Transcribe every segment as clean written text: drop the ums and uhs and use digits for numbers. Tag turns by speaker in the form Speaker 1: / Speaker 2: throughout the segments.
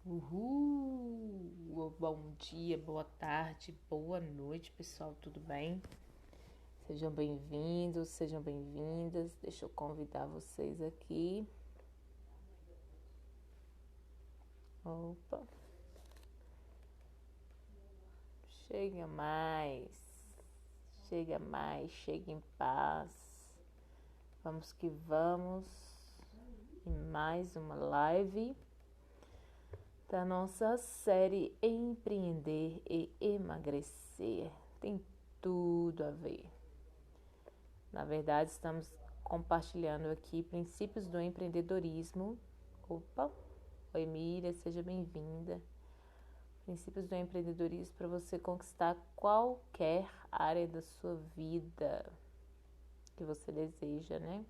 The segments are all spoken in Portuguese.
Speaker 1: Uhul! Bom dia, boa tarde, boa noite, pessoal, tudo bem? Sejam bem-vindos, sejam bem-vindas. Deixa eu convidar vocês aqui. Opa! Chega mais, chega em paz. Vamos que vamos em mais uma live da nossa série Empreender e Emagrecer. Tem tudo a ver. Na verdade, estamos compartilhando aqui princípios do empreendedorismo. Opa! Oi, Miriam, seja bem-vinda. Princípios do empreendedorismo para você conquistar qualquer área da sua vida que você deseja, né?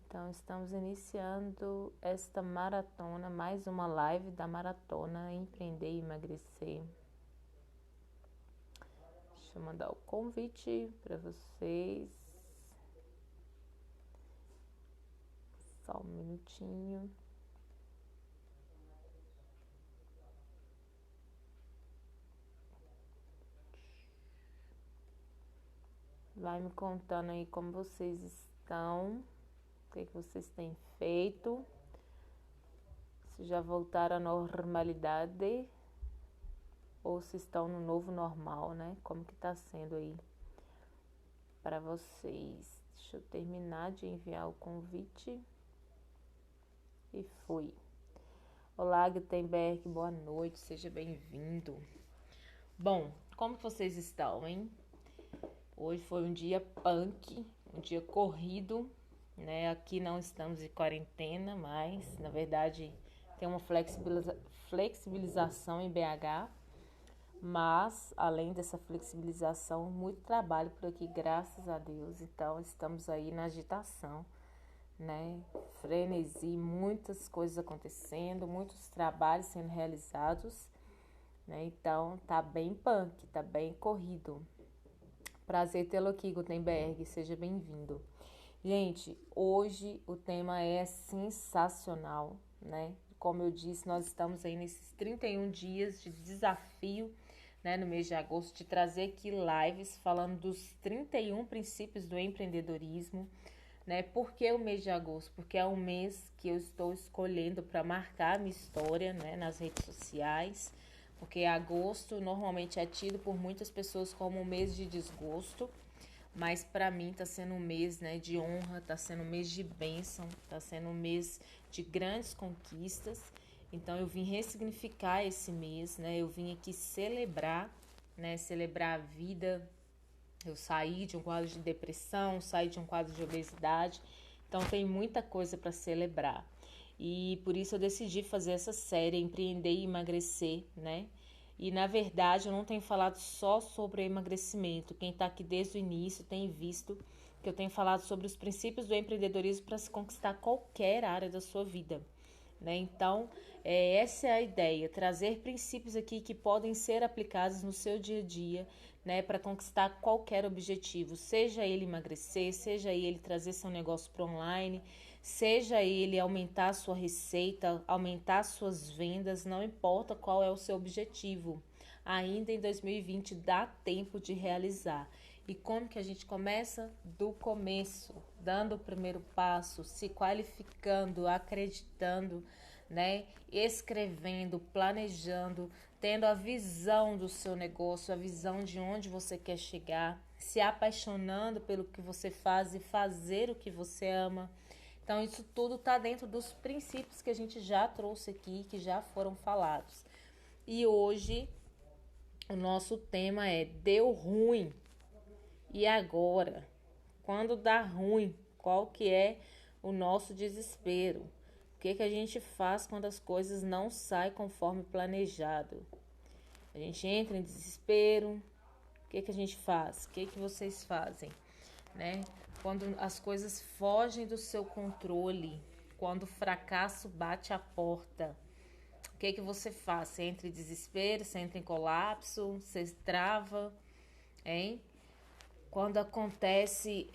Speaker 1: Então, estamos iniciando esta maratona, mais uma live da maratona Empreender e Emagrecer. Deixa eu mandar o convite para vocês. Só um minutinho. Vai me contando aí como vocês estão, o que vocês têm feito, se já voltaram à normalidade ou se estão no novo normal, né? Como que tá sendo aí para vocês. Deixa eu terminar de enviar o convite e fui. Olá, Gutenberg, boa noite, seja bem-vindo. Bom, como que vocês estão, hein? Hoje foi um dia punk, um dia corrido, né? Aqui não estamos em quarentena, mas na verdade tem uma flexibilização em BH, mas além dessa flexibilização, muito trabalho por aqui, graças a Deus. Então estamos aí na agitação, né? Frenesi, muitas coisas acontecendo, muitos trabalhos sendo realizados, né? Então tá bem punk, tá bem corrido. Prazer tê-lo aqui, Gutenberg, seja bem-vindo. Gente, hoje o tema é sensacional, né? Como eu disse, nós estamos aí nesses 31 dias de desafio, né, no mês de agosto, de trazer aqui lives falando dos 31 princípios do empreendedorismo, né? Por que o mês de agosto? Porque é um mês que eu estou escolhendo para marcar a minha história, né, nas redes sociais, porque agosto normalmente é tido por muitas pessoas como um mês de desgosto, mas para mim está sendo um mês, né, de honra, está sendo um mês de bênção, está sendo um mês de grandes conquistas. Então eu vim ressignificar esse mês, né? Eu vim aqui celebrar, né, celebrar a vida. Eu saí de um quadro de depressão, saí de um quadro de obesidade, então tem muita coisa para celebrar. E por isso eu decidi fazer essa série, Empreender e Emagrecer, né? E na verdade eu não tenho falado só sobre emagrecimento. Quem está aqui desde o início tem visto que eu tenho falado sobre os princípios do empreendedorismo para se conquistar qualquer área da sua vida, né? Então, essa é a ideia, trazer princípios aqui que podem ser aplicados no seu dia a dia, né, para conquistar qualquer objetivo, seja ele emagrecer, seja ele trazer seu negócio para online, seja ele aumentar a sua receita, aumentar suas vendas, não importa qual é o seu objetivo. Ainda em 2020 dá tempo de realizar. E como que a gente começa? Do começo, dando o primeiro passo, se qualificando, acreditando, né? Escrevendo, planejando, tendo a visão do seu negócio, a visão de onde você quer chegar, se apaixonando pelo que você faz e fazer o que você ama. Então, isso tudo está dentro dos princípios que a gente já trouxe aqui, que já foram falados. E hoje, o nosso tema é deu ruim. E agora? Quando dá ruim, qual que é o nosso desespero? O que a gente faz quando as coisas não saem conforme planejado? A gente entra em desespero. O que a gente faz? O que vocês fazem, né? Quando as coisas fogem do seu controle, quando o fracasso bate a porta, o que você faz? Você entra em desespero, você entra em colapso, você trava, hein? Quando acontece,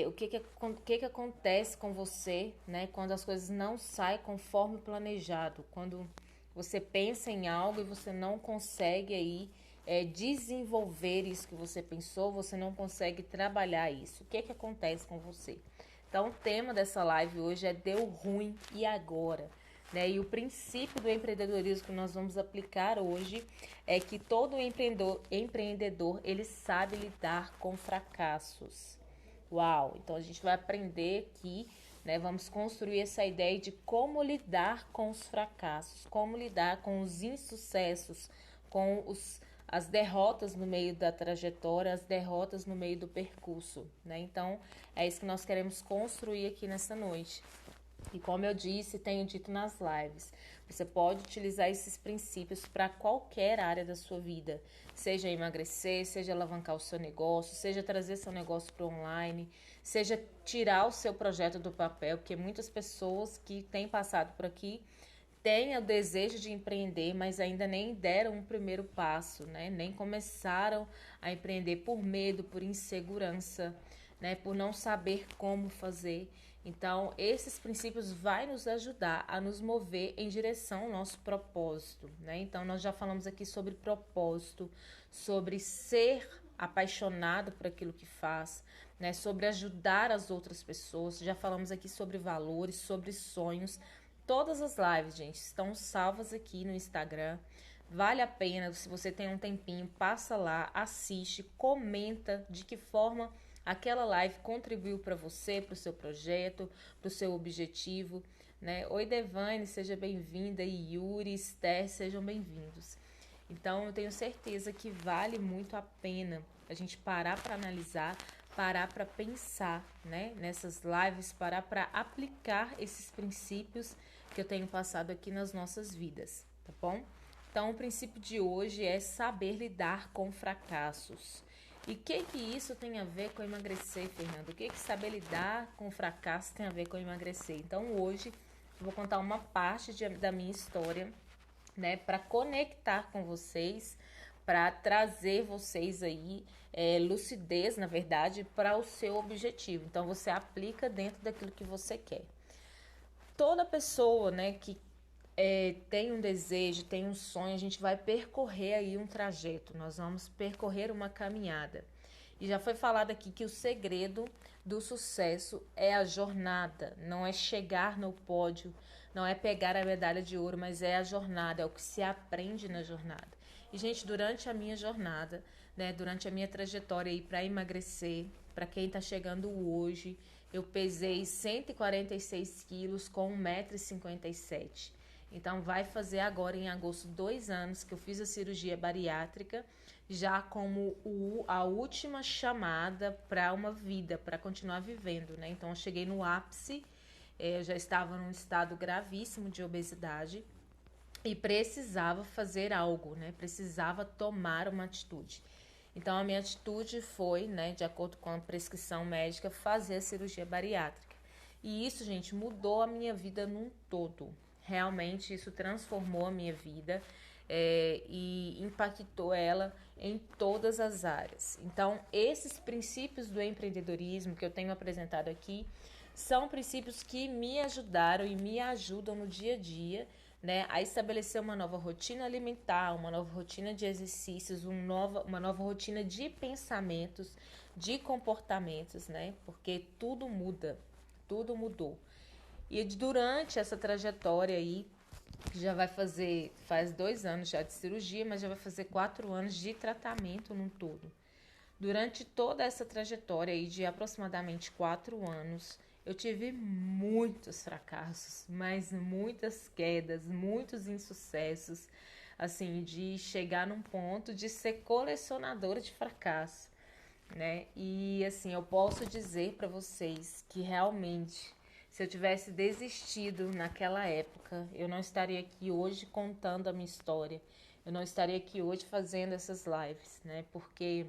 Speaker 1: o que acontece com você, né? Quando as coisas não saem conforme planejado, quando Você pensa em algo e você não consegue aí desenvolver isso que você pensou, você não consegue trabalhar isso. O que é que acontece com você? Então, o tema dessa live hoje é deu ruim e agora? Né? E o princípio do empreendedorismo que nós vamos aplicar hoje é que todo empreendedor ele sabe lidar com fracassos. Uau! Então a gente vai aprender aqui, né? Vamos construir essa ideia de como lidar com os fracassos, como lidar com os insucessos, com as derrotas no meio da trajetória, as derrotas no meio do percurso, né? Então é isso que nós queremos construir aqui nessa noite. E como eu disse, tenho dito nas lives, você pode utilizar esses princípios para qualquer área da sua vida, seja emagrecer, seja alavancar o seu negócio, seja trazer seu negócio para o online, seja tirar o seu projeto do papel, porque muitas pessoas que têm passado por aqui têm o desejo de empreender, mas ainda nem deram um primeiro passo, né? Nem começaram a empreender por medo, por insegurança, né? Por não saber como fazer. Então, esses princípios vai nos ajudar a nos mover em direção ao nosso propósito, né? Então, nós já falamos aqui sobre propósito, sobre ser apaixonado por aquilo que faz, né? Sobre ajudar as outras pessoas. Já falamos aqui sobre valores, sobre sonhos. Todas as lives, gente, estão salvas aqui no Instagram. Vale a pena, se você tem um tempinho, passa lá, assiste, comenta de que forma aquela live contribuiu para você, para o seu projeto, para o seu objetivo, né? Oi, Devane, seja bem-vinda. E Yuri, Esther, sejam bem-vindos. Então, eu tenho certeza que vale muito a pena a gente parar para analisar, parar para pensar, né? Nessas lives, parar para aplicar esses princípios que eu tenho passado aqui nas nossas vidas, tá bom? Então, o princípio de hoje é saber lidar com fracassos. E o que isso tem a ver com emagrecer, Fernando? O que saber lidar com fracasso tem a ver com emagrecer? Então, hoje, eu vou contar uma parte da minha história, né, para conectar com vocês, para trazer vocês aí lucidez, na verdade, para o seu objetivo. Então, você aplica dentro daquilo que você quer. Toda pessoa, né, que tem um desejo, tem um sonho, a gente vai percorrer aí um trajeto, nós vamos percorrer uma caminhada. E já foi falado aqui que o segredo do sucesso é a jornada, não é chegar no pódio, não é pegar a medalha de ouro, mas é a jornada, é o que se aprende na jornada. E, gente, durante a minha jornada, né, durante a minha trajetória aí para emagrecer, para quem está chegando hoje, eu pesei 146 quilos com 1,57 m. Então, vai fazer agora, em agosto, 2 anos que eu fiz a cirurgia bariátrica, já como a última chamada para uma vida, para continuar vivendo, né? Então, eu cheguei no ápice, eu já estava num estado gravíssimo de obesidade e precisava fazer algo, né? Precisava tomar uma atitude. Então, a minha atitude foi, né, de acordo com a prescrição médica, fazer a cirurgia bariátrica. E isso, gente, mudou a minha vida num todo. Realmente isso transformou a minha vida e impactou ela em todas as áreas. Então, esses princípios do empreendedorismo que eu tenho apresentado aqui são princípios que me ajudaram e me ajudam no dia a dia, né, a estabelecer uma nova rotina alimentar, uma nova rotina de exercícios, uma nova rotina de pensamentos, de comportamentos, né, porque tudo muda, tudo mudou. E durante essa trajetória aí, que já faz 2 anos já de cirurgia, mas já vai fazer 4 anos de tratamento no todo. Durante toda essa trajetória aí de aproximadamente 4 anos, eu tive muitos fracassos, mas muitas quedas, muitos insucessos, assim, de chegar num ponto de ser colecionadora de fracasso, né? E assim, eu posso dizer para vocês que realmente, se eu tivesse desistido naquela época, eu não estaria aqui hoje contando a minha história. Eu não estaria aqui hoje fazendo essas lives, né? Porque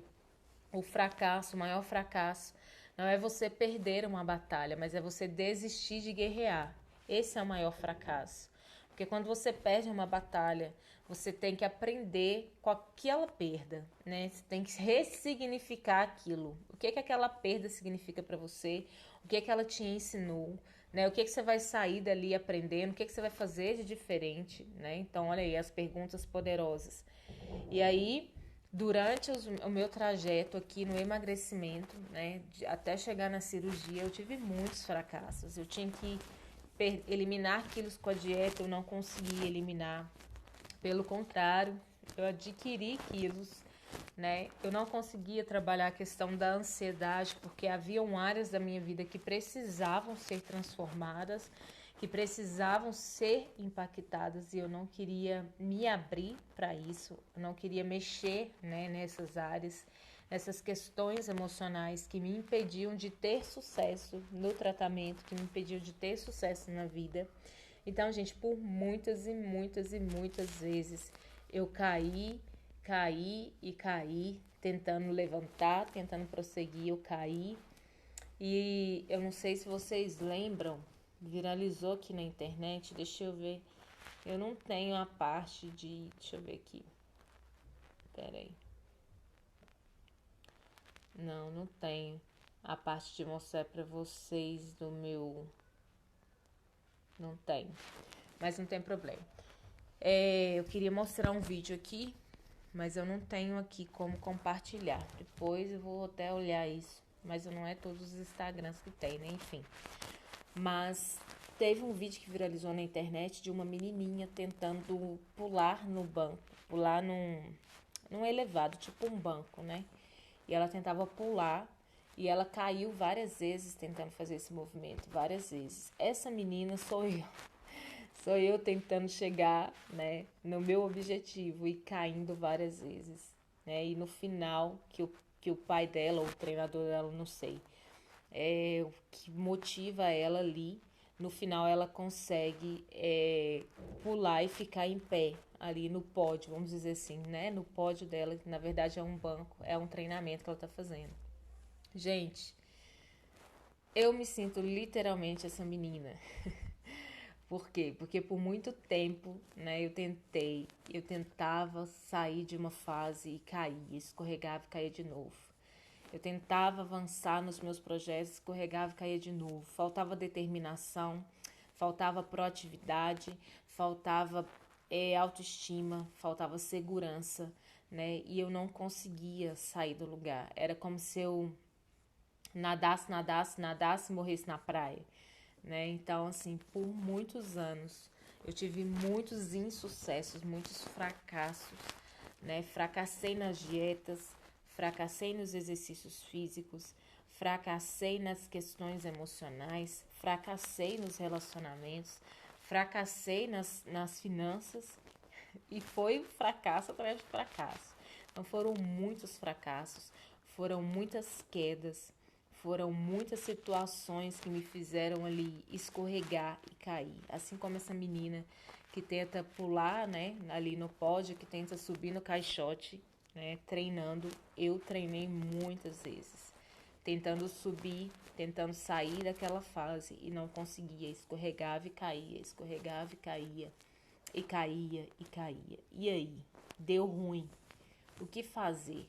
Speaker 1: o fracasso, o maior fracasso, não é você perder uma batalha, mas é você desistir de guerrear. Esse é o maior fracasso. Porque quando você perde uma batalha, você tem que aprender com aquela perda, né? Você tem que ressignificar aquilo. O que aquela perda significa para você? O que ela te ensinou? né? O que você vai sair dali aprendendo? O que você vai fazer de diferente, né? Então, olha aí, as perguntas poderosas. E aí, durante o meu trajeto aqui no emagrecimento, né, até chegar na cirurgia, eu tive muitos fracassos. Eu tinha que eliminar quilos com a dieta, eu não consegui eliminar. Pelo contrário, eu adquiri quilos, né? Eu não conseguia trabalhar a questão da ansiedade, porque haviam áreas da minha vida que precisavam ser transformadas, que precisavam ser impactadas, e eu não queria me abrir para isso, eu não queria mexer, né, nessas áreas, nessas questões emocionais que me impediam de ter sucesso no tratamento, que me impediam de ter sucesso na vida. Então, gente, por muitas e muitas e muitas vezes eu caí, tentando levantar, tentando prosseguir, eu caí. E eu não sei se vocês lembram, viralizou aqui na internet, deixa eu ver. Eu não tenho a parte de, deixa eu ver aqui. Peraí. Não tenho a parte de mostrar pra vocês do meu. Não tenho. Mas não tem problema. Eu queria mostrar um vídeo aqui, mas eu não tenho aqui como compartilhar. Depois eu vou até olhar isso, mas não é todos os Instagrams que tem, né? Enfim. Mas teve um vídeo que viralizou na internet de uma menininha tentando pular no banco, pular num elevado, tipo um banco, né? E ela tentava pular e ela caiu várias vezes tentando fazer esse movimento, várias vezes. Essa menina sou eu. Sou eu tentando chegar, né, no meu objetivo e caindo várias vezes, né? E no final, que o pai dela, ou o treinador dela, não sei, o que motiva ela ali, no final ela consegue pular e ficar em pé ali no pódio, vamos dizer assim, né? No pódio dela, que na verdade é um banco, é um treinamento que ela tá fazendo. Gente, eu me sinto literalmente essa menina. Por quê? Porque por muito tempo, né, eu tentava sair de uma fase e caía, escorregava e caía de novo. Eu tentava avançar nos meus projetos, escorregava e caía de novo. Faltava determinação, faltava proatividade, faltava autoestima, faltava segurança, né? E eu não conseguia sair do lugar. Era como se eu nadasse e morresse na praia, né? Então, assim, por muitos anos eu tive muitos insucessos, muitos fracassos, né? Fracassei nas dietas, fracassei nos exercícios físicos, fracassei nas questões emocionais, fracassei nos relacionamentos, fracassei nas finanças e foi fracasso atrás de fracasso. Então foram muitos fracassos, foram muitas quedas, foram muitas situações que me fizeram ali escorregar e cair. Assim como essa menina que tenta pular, né, ali no pódio, que tenta subir no caixote, né, treinando. Eu treinei muitas vezes, tentando subir, tentando sair daquela fase e não conseguia. Escorregava e caía, escorregava e caía, e caía e caía. E aí? Deu ruim. O que fazer,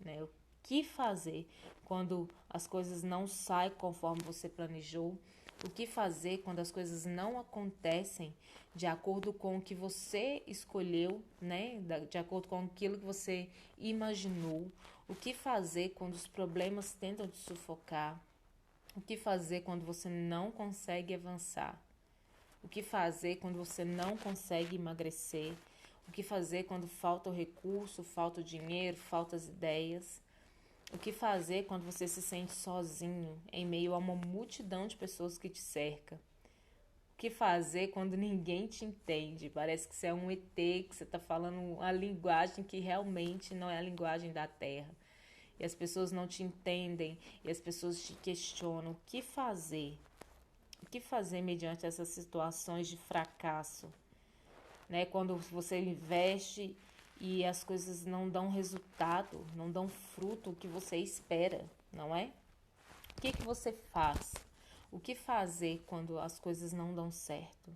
Speaker 1: né? O que fazer quando as coisas não saem conforme você planejou? O que fazer quando as coisas não acontecem de acordo com o que você escolheu, né? De acordo com aquilo que você imaginou? O que fazer quando os problemas tentam te sufocar? O que fazer quando você não consegue avançar? O que fazer quando você não consegue emagrecer? O que fazer quando falta o recurso, falta o dinheiro, faltam as ideias? O que fazer quando você se sente sozinho em meio a uma multidão de pessoas que te cerca? O que fazer quando ninguém te entende? Parece que você é um ET, que você está falando a linguagem que realmente não é a linguagem da Terra. E as pessoas não te entendem, e as pessoas te questionam. O que fazer? O que fazer mediante essas situações de fracasso? Né? Quando você investe e as coisas não dão resultado, não dão fruto o que você espera, não é? O que você faz? O que fazer quando as coisas não dão certo?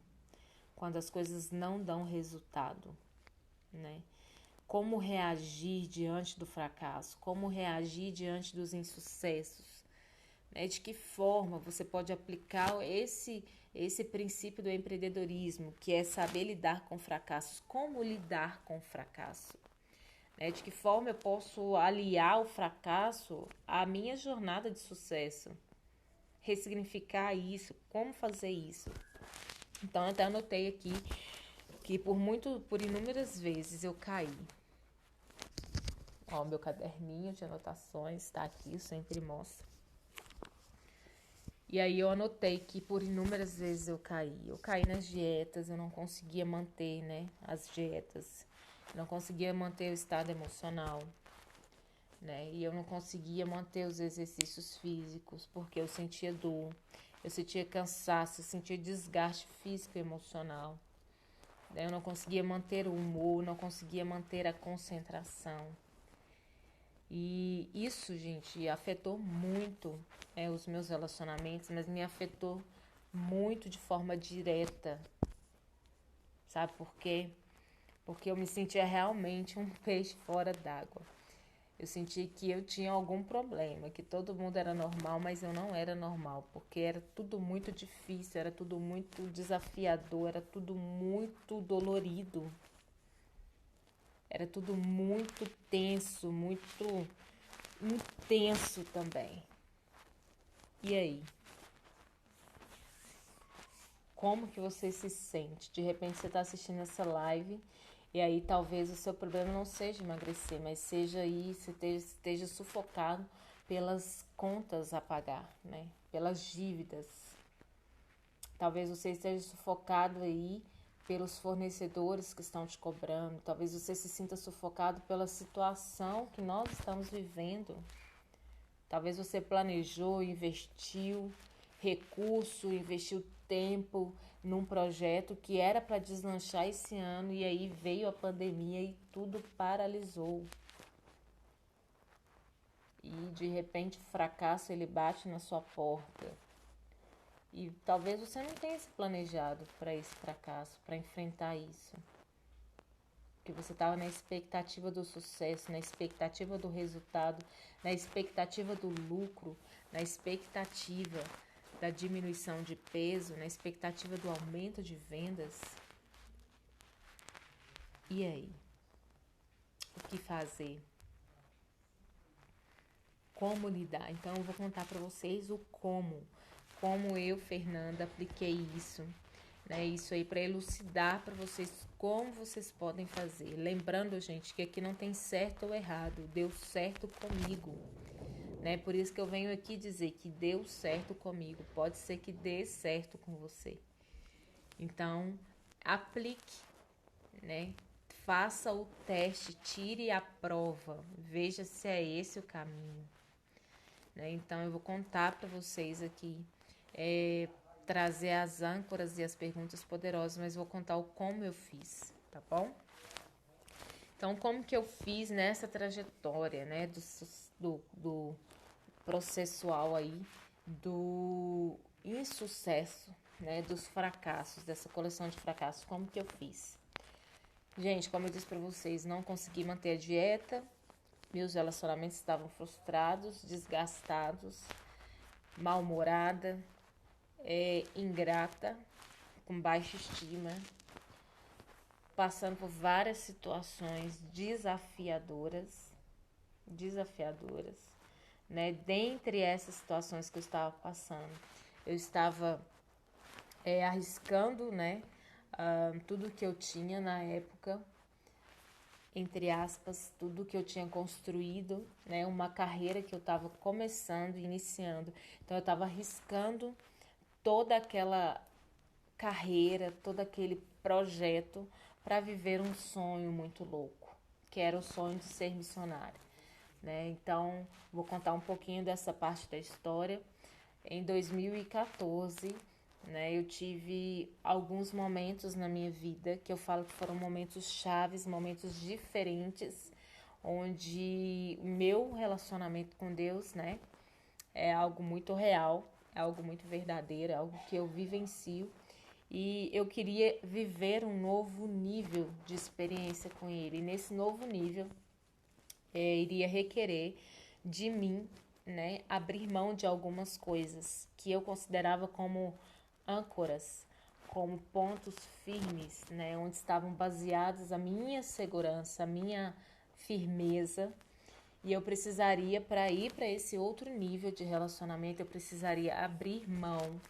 Speaker 1: Quando as coisas não dão resultado, né? Como reagir diante do fracasso? Como reagir diante dos insucessos? né? De que forma você pode aplicar esse princípio do empreendedorismo, que é saber lidar com fracassos. Como lidar com fracasso? Né? De que forma eu posso aliar o fracasso à minha jornada de sucesso? Ressignificar isso, como fazer isso? Então, até anotei aqui que por inúmeras vezes eu caí. Ó, meu caderninho de anotações está aqui, eu sempre mostro. E aí eu anotei que por inúmeras vezes eu caí. Eu caí nas dietas, eu não conseguia manter, né, as dietas. Eu não conseguia manter o estado emocional, né? E eu não conseguia manter os exercícios físicos porque eu sentia dor, eu sentia cansaço, eu sentia desgaste físico e emocional. Eu não conseguia manter o humor, não conseguia manter a concentração. E isso, gente, afetou muito os meus relacionamentos, mas me afetou muito de forma direta. Sabe por quê? Porque eu me sentia realmente um peixe fora d'água. Eu senti que eu tinha algum problema, que todo mundo era normal, mas eu não era normal, porque era tudo muito difícil, era tudo muito desafiador, era tudo muito dolorido. Era tudo muito tenso, muito intenso também. E aí? Como que você se sente? De repente você está assistindo essa live e aí talvez o seu problema não seja emagrecer, mas seja aí, você esteja sufocado pelas contas a pagar, né? Pelas dívidas. Talvez você esteja sufocado aí pelos fornecedores que estão te cobrando. Talvez você se sinta sufocado pela situação que nós estamos vivendo. Talvez você planejou, investiu recurso, investiu tempo num projeto que era para deslanchar esse ano e aí veio a pandemia e tudo paralisou. E de repente o fracasso ele bate na sua porta. E talvez você não tenha se planejado para esse fracasso, para enfrentar isso. Porque você estava na expectativa do sucesso, na expectativa do resultado, na expectativa do lucro, na expectativa da diminuição de peso, na expectativa do aumento de vendas. E aí? O que fazer? Como lidar? Então eu vou contar para vocês o como eu, Fernanda, apliquei isso, né? Isso aí para elucidar para vocês como vocês podem fazer. Lembrando, gente, que aqui não tem certo ou errado, deu certo comigo, né? Por isso que eu venho aqui dizer que deu certo comigo, pode ser que dê certo com você. Então, aplique, né? Faça o teste, tire a prova, veja se é esse o caminho. Né? Então, eu vou contar para vocês aqui, trazer as âncoras e as perguntas poderosas, mas vou contar o como eu fiz, tá bom? Então, como que eu fiz nessa trajetória, né, do processual aí, do insucesso, né, dos fracassos, dessa coleção de fracassos, como que eu fiz? Gente, como eu disse para vocês, não consegui manter a dieta, meus relacionamentos estavam frustrados, desgastados, mal-humorada, ingrata, com baixa estima, passando por várias situações desafiadoras, né? Dentre essas situações que eu estava passando, eu estava arriscando, né? Tudo que eu tinha na época, entre aspas, tudo que eu tinha construído, né? Uma carreira que eu estava começando, iniciando. Então eu estava arriscando toda aquela carreira, todo aquele projeto para viver um sonho muito louco, que era o sonho de ser missionária, né? Então, vou contar um pouquinho dessa parte da história. Em 2014, né, eu tive alguns momentos na minha vida que eu falo que foram momentos chaves, momentos diferentes, onde o meu relacionamento com Deus, né, é algo muito real, é algo muito verdadeiro, é algo que eu vivencio. E eu queria viver um novo nível de experiência com Ele. E nesse novo nível, iria requerer de mim, né, abrir mão de algumas coisas que eu considerava como âncoras, como pontos firmes, né, onde estavam baseados a minha segurança, a minha firmeza. E eu precisaria, para ir para esse outro nível de relacionamento, eu precisaria abrir mão,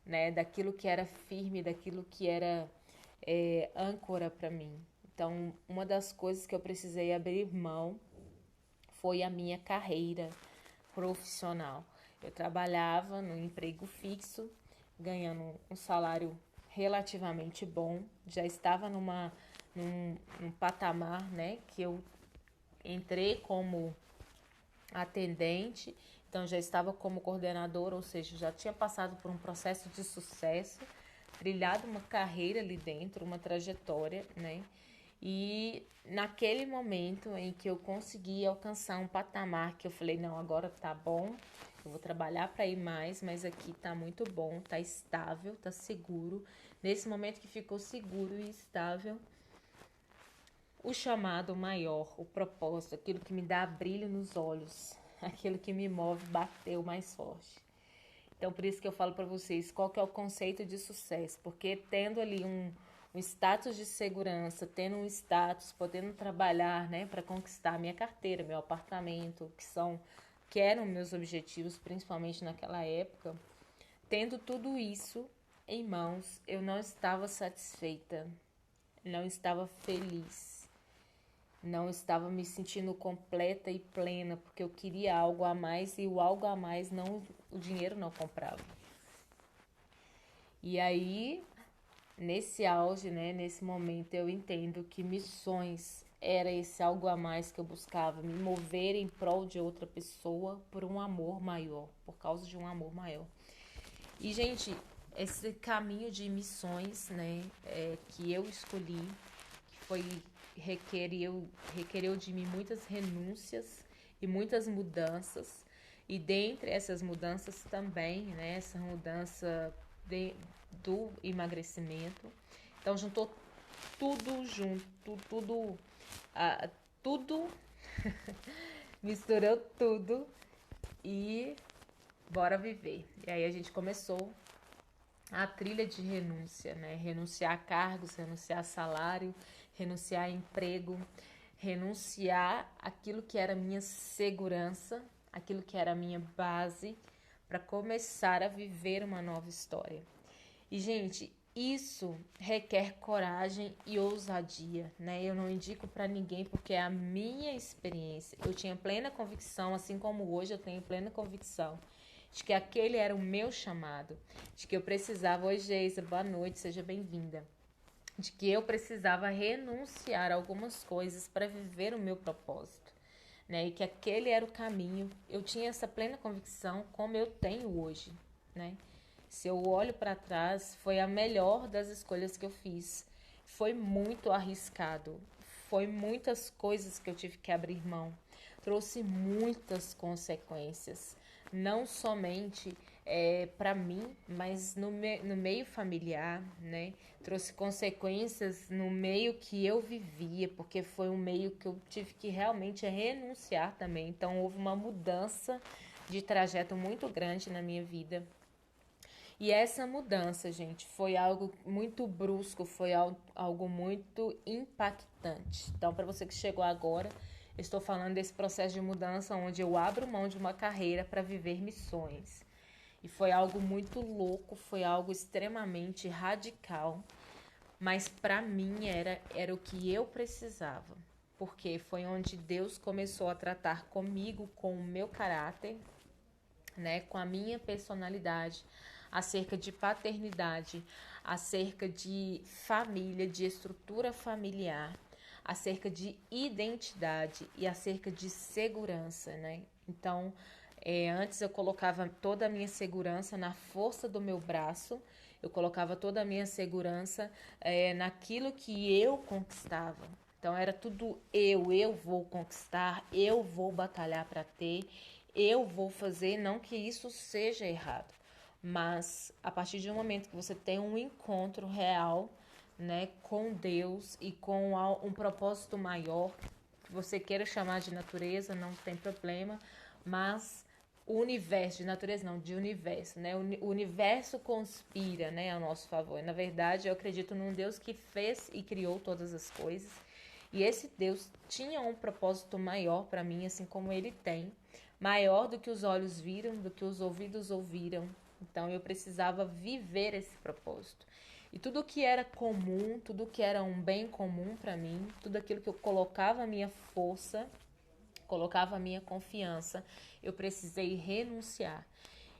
Speaker 1: né, daquilo que era firme, daquilo que era âncora para mim. Então, uma das coisas que eu precisei abrir mão foi a minha carreira profissional. Eu trabalhava no emprego fixo, ganhando um salário relativamente bom, já estava num patamar, né, que eu entrei como atendente, então já estava como coordenadora, ou seja, já tinha passado por um processo de sucesso, trilhado uma carreira ali dentro, uma trajetória, né? E naquele momento em que eu consegui alcançar um patamar que eu falei, não, agora tá bom, eu vou trabalhar para ir mais, mas aqui tá muito bom, tá estável, tá seguro. Nesse momento que ficou seguro e estável, o chamado maior, o propósito, aquilo que me dá brilho nos olhos, aquilo que me move, bateu mais forte. Então, por isso que eu falo para vocês, qual que é o conceito de sucesso? Porque tendo ali um status de segurança, tendo um status, podendo trabalhar, né, para conquistar minha carteira, meu apartamento, que eram meus objetivos, principalmente naquela época, tendo tudo isso em mãos, eu não estava satisfeita, não estava feliz, não estava me sentindo completa e plena, porque eu queria algo a mais e o algo a mais não, o dinheiro não comprava. E aí, nesse auge, né, nesse momento, eu entendo que missões era esse algo a mais que eu buscava, me mover em prol de outra pessoa por um amor maior, por causa de um amor maior. E, gente, esse caminho de missões, né, que eu escolhi, que foi requereu de mim muitas renúncias e muitas mudanças. E dentre essas mudanças também, né, essa mudança do emagrecimento. Então juntou tudo junto, ah, tudo, misturou tudo e bora viver. E aí a gente começou a trilha de renúncia, né? Renunciar a cargos, renunciar a salário, renunciar a emprego, renunciar aquilo que era minha segurança, aquilo que era minha base, para começar a viver uma nova história. E, gente, isso requer coragem e ousadia, né? Eu não indico para ninguém porque é a minha experiência. Eu tinha plena convicção, assim como hoje eu tenho plena convicção de que aquele era o meu chamado, de que eu precisava, oi Geisa, boa noite, seja bem-vinda, de que eu precisava renunciar a algumas coisas para viver o meu propósito, né? E que aquele era o caminho. Eu tinha essa plena convicção como eu tenho hoje, né? Se eu olho para trás, foi a melhor das escolhas que eu fiz. Foi muito arriscado, foi muitas coisas que eu tive que abrir mão, trouxe muitas consequências, não somente para mim, mas no meio familiar, né? Trouxe consequências no meio que eu vivia, porque foi um meio que eu tive que realmente renunciar também. Então houve uma mudança de trajeto muito grande na minha vida. E essa mudança, gente, foi algo muito brusco, foi algo muito impactante. Então, para você que chegou agora, estou falando desse processo de mudança onde eu abro mão de uma carreira para viver missões. E foi algo muito louco, foi algo extremamente radical, mas para mim era o que eu precisava. Porque foi onde Deus começou a tratar comigo, com o meu caráter, né, com a minha personalidade, acerca de paternidade, acerca de família, de estrutura familiar, acerca de identidade e acerca de segurança, né? Então, antes eu colocava toda a minha segurança na força do meu braço, eu colocava toda a minha segurança naquilo que eu conquistava. Então era tudo eu vou conquistar, eu vou batalhar para ter, eu vou fazer, não que isso seja errado, mas a partir de um momento que você tem um encontro real, né, com Deus e com um propósito maior, que você queira chamar de natureza, não tem problema, mas o universo, de natureza não, de universo, né? O universo conspira, né, a nosso favor. Na verdade, eu acredito num Deus que fez e criou todas as coisas. E esse Deus tinha um propósito maior para mim, assim como ele tem, maior do que os olhos viram, do que os ouvidos ouviram. Então eu precisava viver esse propósito. E tudo que era comum, tudo que era um bem comum para mim, tudo aquilo que eu colocava a minha força, colocava a minha confiança, eu precisei renunciar.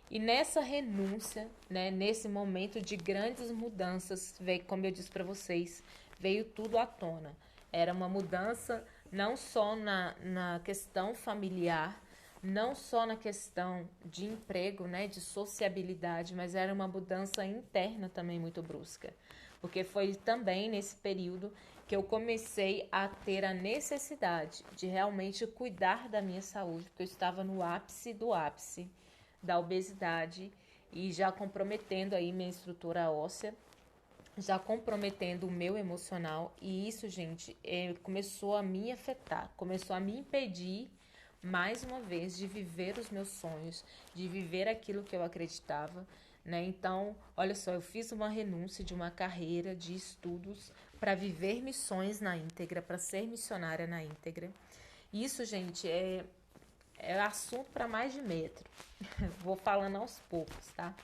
Speaker 1: E nessa renúncia, né, nesse momento de grandes mudanças, veio, como eu disse para vocês, veio tudo à tona. Era uma mudança não só na questão familiar, não só na questão de emprego, né, de sociabilidade, mas era uma mudança interna também muito brusca. Porque foi também nesse período que eu comecei a ter a necessidade de realmente cuidar da minha saúde, porque eu estava no ápice do ápice da obesidade e já comprometendo aí minha estrutura óssea, já comprometendo o meu emocional. E isso, gente, começou a me afetar, começou a me impedir mais uma vez de viver os meus sonhos, de viver aquilo que eu acreditava, né? Então, olha só, eu fiz uma renúncia de uma carreira de estudos para viver missões na íntegra, para ser missionária na íntegra. Isso, gente, é assunto para mais de metro. Vou falando aos poucos, tá?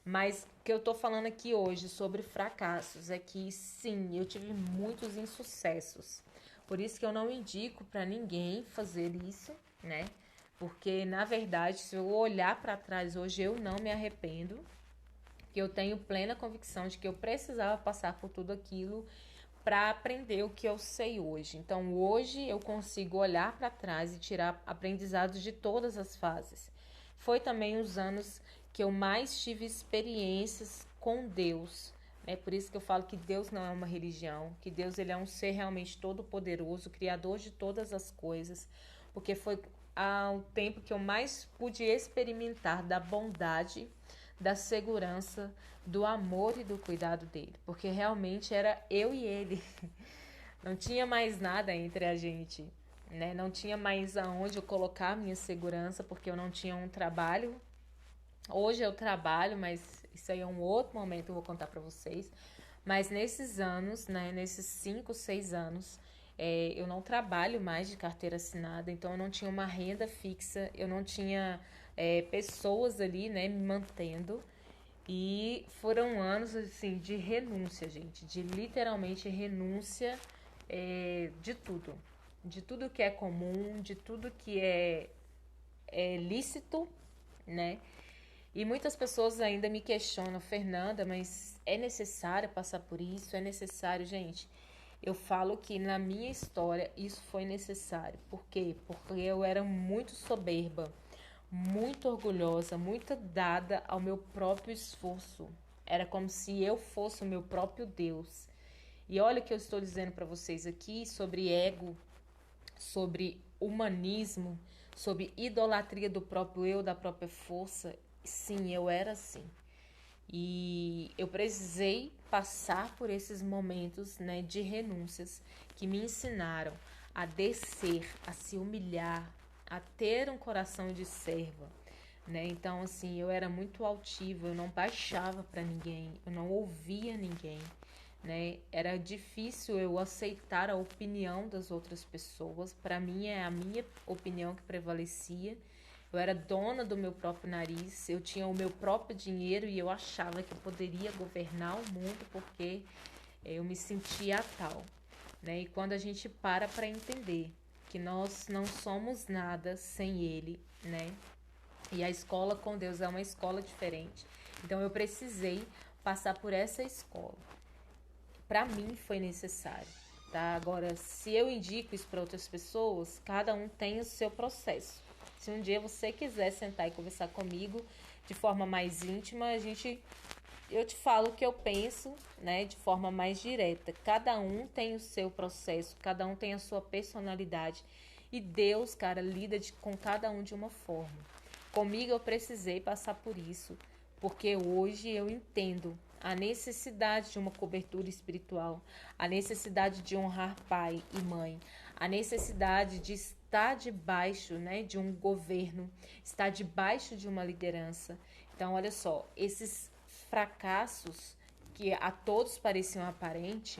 Speaker 1: Mas o que eu tô falando aqui hoje sobre fracassos é que sim, eu tive muitos insucessos. Por isso que eu não indico para ninguém fazer isso, né? Porque na verdade, se eu olhar para trás hoje, eu não me arrependo, que eu tenho plena convicção de que eu precisava passar por tudo aquilo para aprender o que eu sei hoje. Então, hoje eu consigo olhar para trás e tirar aprendizados de todas as fases. Foi também os anos que eu mais tive experiências com Deus. É por isso que eu falo que Deus não é uma religião, que Deus ele é um ser realmente todo-poderoso, criador de todas as coisas, porque foi ao tempo que eu mais pude experimentar da bondade, da segurança, do amor e do cuidado dele, porque realmente era eu e ele. Não tinha mais nada entre a gente, né? Não tinha mais aonde eu colocar a minha segurança, porque eu não tinha um trabalho. Hoje eu trabalho, mas isso aí é um outro momento que eu vou contar para vocês. Mas nesses anos, né, nesses 5, 6 anos, eu não trabalho mais de carteira assinada, então eu não tinha uma renda fixa, eu não tinha pessoas ali, né, me mantendo. E foram anos, assim, de renúncia, gente, de literalmente renúncia de tudo. De tudo que é comum, de tudo que é lícito, né? E muitas pessoas ainda me questionam, Fernanda, mas é necessário passar por isso? É necessário, gente? Eu falo que na minha história isso foi necessário. Por quê? Porque eu era muito soberba, muito orgulhosa, muito dada ao meu próprio esforço. Era como se eu fosse o meu próprio Deus. E olha o que eu estou dizendo para vocês aqui sobre ego, sobre humanismo, sobre idolatria do próprio eu, da própria força. Sim, eu era assim. E eu precisei passar por esses momentos, né, de renúncias que me ensinaram a descer, a se humilhar, a ter um coração de serva, né? Então, assim, eu era muito altiva, eu não baixava para ninguém, eu não ouvia ninguém, né? Era difícil eu aceitar a opinião das outras pessoas. Para mim é a minha opinião que prevalecia. Eu era dona do meu próprio nariz, eu tinha o meu próprio dinheiro e eu achava que eu poderia governar o mundo porque eu me sentia tal, né? E quando a gente para entender que nós não somos nada sem ele, né? E a escola com Deus é uma escola diferente. Então eu precisei passar por essa escola. Para mim foi necessário, tá? Agora, se eu indico isso para outras pessoas, cada um tem o seu processo. Se um dia você quiser sentar e conversar comigo de forma mais íntima, eu te falo o que eu penso, né, de forma mais direta. Cada um tem o seu processo, cada um tem a sua personalidade e Deus, cara, lida com cada um de uma forma. Comigo eu precisei passar por isso, porque hoje eu entendo a necessidade de uma cobertura espiritual, a necessidade de honrar pai e mãe, a necessidade de estar está debaixo, né, de um governo, está debaixo de uma liderança. Então, olha só, esses fracassos que a todos pareciam aparentes,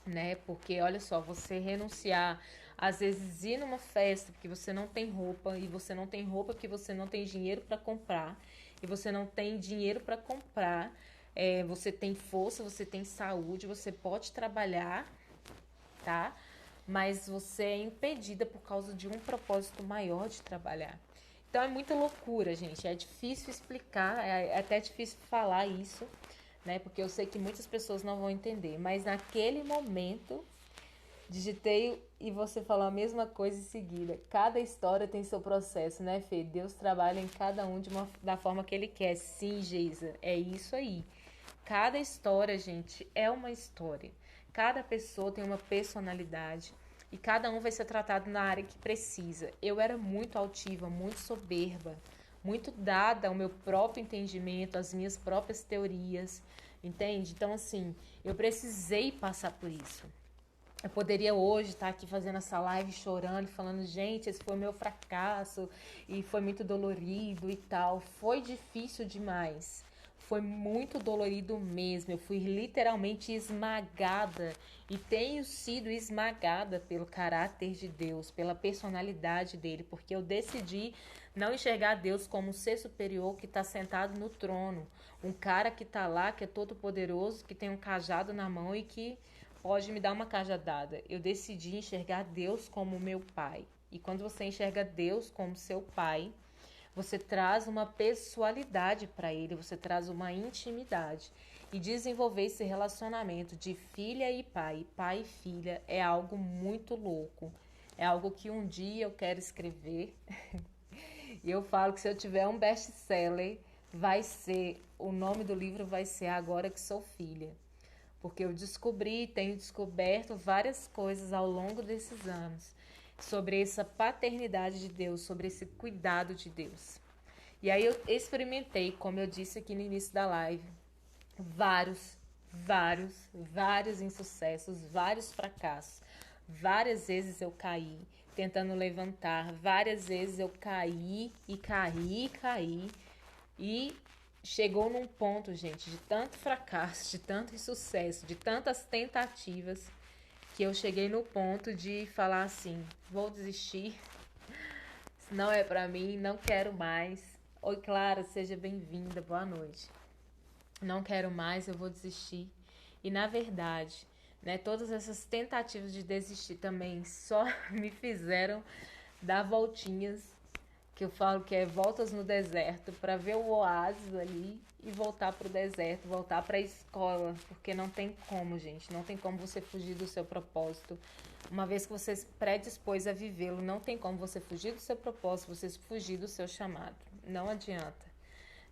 Speaker 1: né? Porque olha só, você renunciar, às vezes ir numa festa porque você não tem roupa e você não tem roupa porque você não tem dinheiro para comprar e você não tem dinheiro para comprar, você tem força, você tem saúde, você pode trabalhar, tá? Mas você é impedida por causa de um propósito maior de trabalhar. Então é muita loucura, gente. É difícil explicar, é até difícil falar isso, né? Porque eu sei que muitas pessoas não vão entender. Mas naquele momento, digitei e você falou a mesma coisa em seguida. Cada história tem seu processo, né, Fê? Deus trabalha em cada um da forma que Ele quer. Sim, Geisa, é isso aí. Cada história, gente, é uma história. Cada pessoa tem uma personalidade e cada um vai ser tratado na área que precisa. Eu era muito altiva, muito soberba, muito dada ao meu próprio entendimento, às minhas próprias teorias, entende? Então, assim, eu precisei passar por isso. Eu poderia hoje estar aqui fazendo essa live chorando, falando, gente, esse foi o meu fracasso e foi muito dolorido e tal. Foi difícil demais. Foi muito dolorido mesmo. Eu fui literalmente esmagada e tenho sido esmagada pelo caráter de Deus, pela personalidade dele, porque eu decidi não enxergar Deus como um ser superior que está sentado no trono, um cara que está lá, que é todo poderoso, que tem um cajado na mão e que pode me dar uma cajadada. Eu decidi enxergar Deus como meu pai. E quando você enxerga Deus como seu pai, você traz uma pessoalidade para ele, você traz uma intimidade. E desenvolver esse relacionamento de filha e pai e filha, é algo muito louco. É algo que um dia eu quero escrever. E eu falo que se eu tiver um best-seller, o nome do livro vai ser Agora que Sou Filha. Porque eu tenho descoberto várias coisas ao longo desses anos sobre essa paternidade de Deus, sobre esse cuidado de Deus. E aí eu experimentei, como eu disse aqui no início da live, vários insucessos, vários fracassos. Várias vezes eu caí tentando levantar, várias vezes eu caí. E chegou num ponto, gente, de tanto fracasso, de tanto insucesso, de tantas tentativas, que eu cheguei no ponto de falar assim, vou desistir, não é pra mim, não quero mais. Oi, Clara, seja bem-vinda, boa noite. Não quero mais, eu vou desistir. E na verdade, né, todas essas tentativas de desistir também só me fizeram dar voltinhas, que eu falo que é voltas no deserto, para ver o oásis ali e voltar pro deserto, voltar para a escola, porque não tem como, gente, não tem como você fugir do seu propósito. Uma vez que você se predispôs a vivê-lo, não tem como você fugir do seu propósito, você fugir do seu chamado. Não adianta,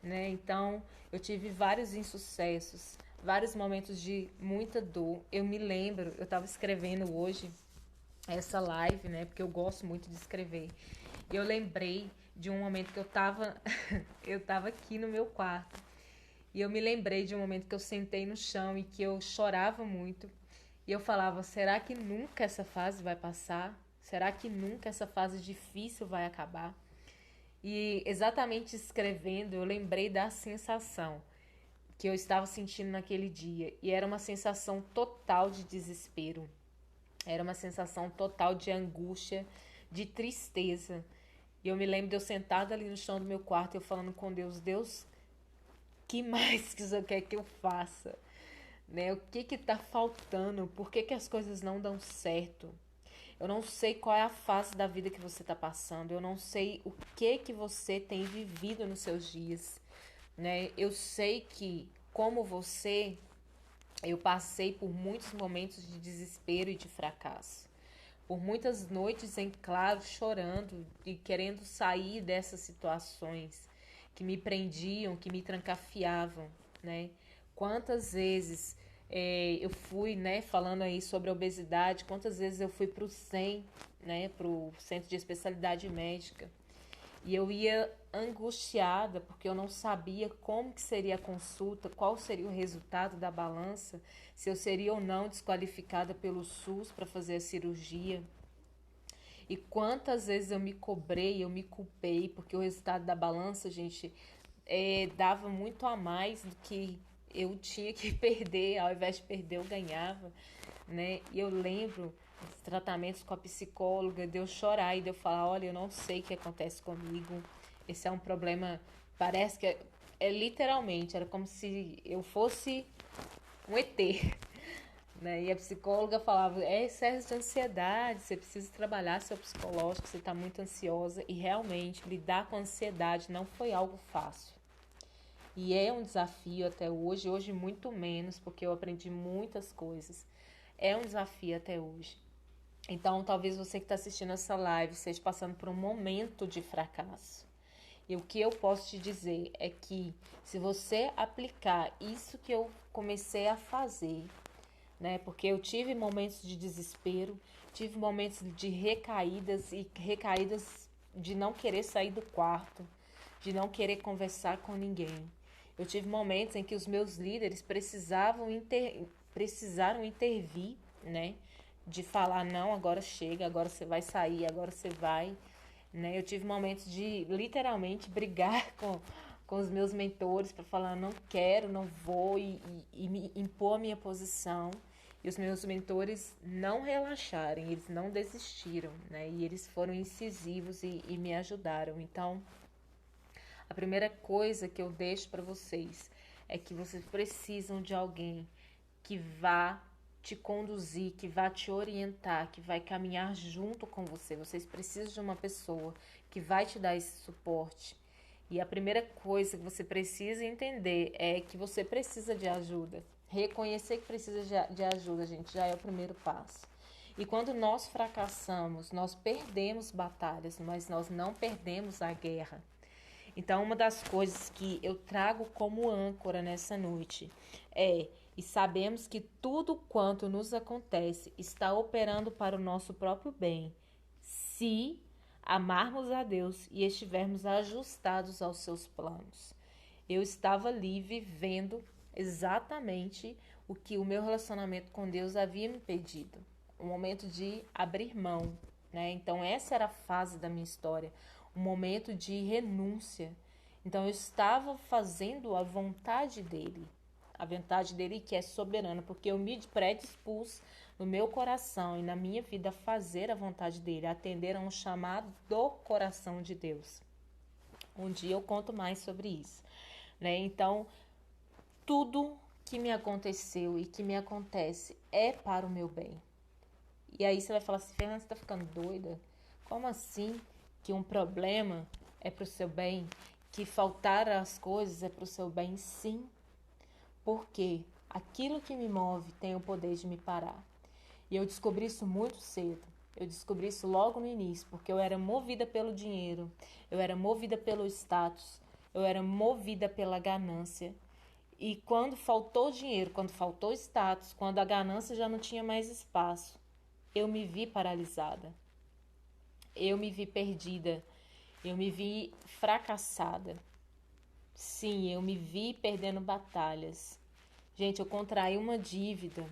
Speaker 1: né? Então, eu tive vários insucessos, vários momentos de muita dor. Eu me lembro, eu estava escrevendo hoje essa live, né? Porque eu gosto muito de escrever. E eu lembrei de um momento que eu tava aqui no meu quarto. E eu me lembrei de um momento que eu sentei no chão e que eu chorava muito. E eu falava, será que nunca essa fase vai passar? Será que nunca essa fase difícil vai acabar? E exatamente escrevendo, eu lembrei da sensação que eu estava sentindo naquele dia. E era uma sensação total de desespero. Era uma sensação total de angústia, de tristeza. E eu me lembro de eu sentada ali no chão do meu quarto e eu falando com Deus, Deus, que mais que o Senhor quer que eu faça? Né? O que tá faltando? Por que as coisas não dão certo? Eu não sei qual é a fase da vida que você está passando. Eu não sei o que você tem vivido nos seus dias, né? Eu sei que, como você, eu passei por muitos momentos de desespero e de fracasso. Por muitas noites em claro, chorando e querendo sair dessas situações que me prendiam, que me trancafiavam, né? Quantas vezes eu fui, né, falando aí sobre a obesidade, quantas vezes eu fui para o CEM, né, para o Centro de Especialidade Médica, e eu ia angustiada porque eu não sabia como que seria a consulta, qual seria o resultado da balança, se eu seria ou não desqualificada pelo SUS para fazer a cirurgia. E quantas vezes eu me cobrei, eu me culpei, porque o resultado da balança, gente, dava muito a mais do que eu tinha que perder. Ao invés de perder, eu ganhava, né? E eu lembro dos tratamentos com a psicóloga, de eu chorar e de eu falar, olha, eu não sei o que acontece comigo. Esse é um problema, parece que é literalmente, era como se eu fosse um ET, né? E a psicóloga falava, é excesso de ansiedade, você precisa trabalhar seu psicológico, você está muito ansiosa. E realmente, lidar com a ansiedade não foi algo fácil. E é um desafio até hoje, hoje muito menos, porque eu aprendi muitas coisas. É um desafio até hoje. Então, talvez você que está assistindo essa live esteja passando por um momento de fracasso. E o que eu posso te dizer é que se você aplicar isso que eu comecei a fazer, né? Porque eu tive momentos de desespero, tive momentos de recaídas e recaídas de não querer sair do quarto, de não querer conversar com ninguém. Eu tive momentos em que os meus líderes precisaram intervir, né? De falar, não, agora chega, agora você vai sair, agora você vai, né? Eu tive momentos de literalmente brigar com os meus mentores para falar, não quero, não vou e me impor a minha posição. E os meus mentores não relaxaram, eles não desistiram, né? E eles foram incisivos e me ajudaram. Então, a primeira coisa que eu deixo para vocês é que vocês precisam de alguém que vá te conduzir, que vá te orientar, que vai caminhar junto com você. Vocês precisam de uma pessoa que vai te dar esse suporte. E a primeira coisa que você precisa entender é que você precisa de ajuda. Reconhecer que precisa de ajuda, gente, já é o primeiro passo. E quando nós fracassamos, nós perdemos batalhas, mas nós não perdemos a guerra. Então, uma das coisas que eu trago como âncora nessa noite é: e sabemos que tudo quanto nos acontece está operando para o nosso próprio bem, se amarmos a Deus e estivermos ajustados aos seus planos. Eu estava ali vivendo exatamente o que o meu relacionamento com Deus havia me pedido. Um momento de abrir mão, né? Então essa era a fase da minha história, um momento de renúncia. Então eu estava fazendo a vontade dele, a vontade dele que é soberana, porque eu me predispus no meu coração e na minha vida a fazer a vontade dele, a atender a um chamado do coração de Deus. Um dia eu conto mais sobre isso, né? Então, tudo que me aconteceu e que me acontece é para o meu bem. E aí você vai falar assim, Fernanda, você tá ficando doida? Como assim que um problema é pro seu bem? Que faltar as coisas é pro seu bem? Sim, porque aquilo que me move tem o poder de me parar. E eu descobri isso muito cedo. Eu descobri isso logo no início, porque eu era movida pelo dinheiro, eu era movida pelo status, eu era movida pela ganância. E quando faltou dinheiro, quando faltou status, quando a ganância já não tinha mais espaço, eu me vi paralisada. Eu me vi perdida. Eu me vi fracassada. Sim, eu me vi perdendo batalhas. Gente, eu contraí uma dívida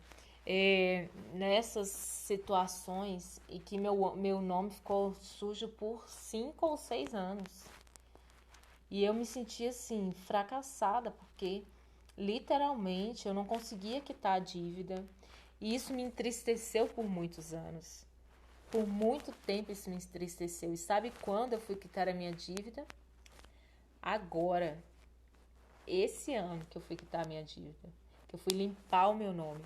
Speaker 1: nessas situações e que meu nome ficou sujo por 5 ou 6 anos. E eu me senti assim, fracassada, porque literalmente eu não conseguia quitar a dívida. E isso me entristeceu por muitos anos. Por muito tempo isso me entristeceu. E sabe quando eu fui quitar a minha dívida? Agora. Esse ano que eu fui quitar a minha dívida. Que eu fui limpar o meu nome.